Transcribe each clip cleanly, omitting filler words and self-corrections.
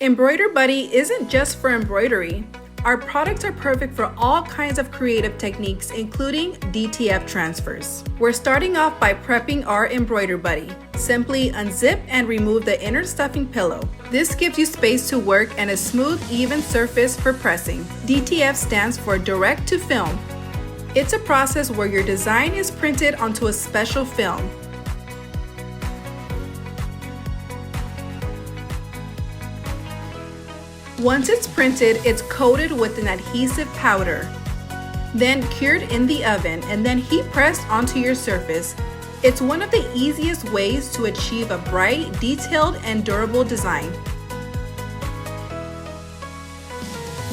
Embroider Buddy isn't just for embroidery. Our products are perfect for all kinds of creative techniques, including DTF transfers. We're starting off by prepping our Embroider Buddy. Simply unzip and remove the inner stuffing pillow. This gives you space to work and a smooth, even surface for pressing. DTF stands for direct to film. It's a process where your design is printed onto a special film. Once it's printed, it's coated with an adhesive powder, then cured in the oven and then heat pressed onto your surface. It's one of the easiest ways to achieve a bright, detailed, and durable design.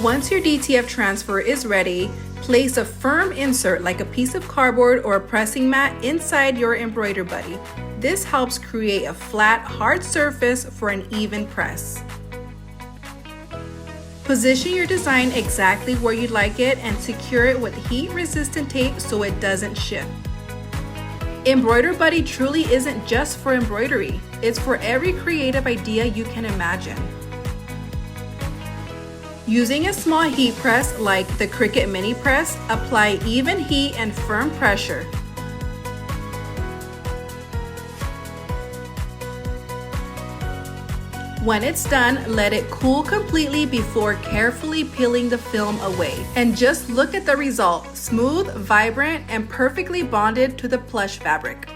Once your DTF transfer is ready, place a firm insert like a piece of cardboard or a pressing mat inside your Embroider Buddy. This helps create a flat, hard surface for an even press. Position your design exactly where you'd like it and secure it with heat-resistant tape so it doesn't shift. Embroider Buddy truly isn't just for embroidery. It's for every creative idea you can imagine. Using a small heat press like the Cricut Mini Press, apply even heat and firm pressure. When it's done, let it cool completely before carefully peeling the film away. And just look at the result, smooth, vibrant, and perfectly bonded to the plush fabric.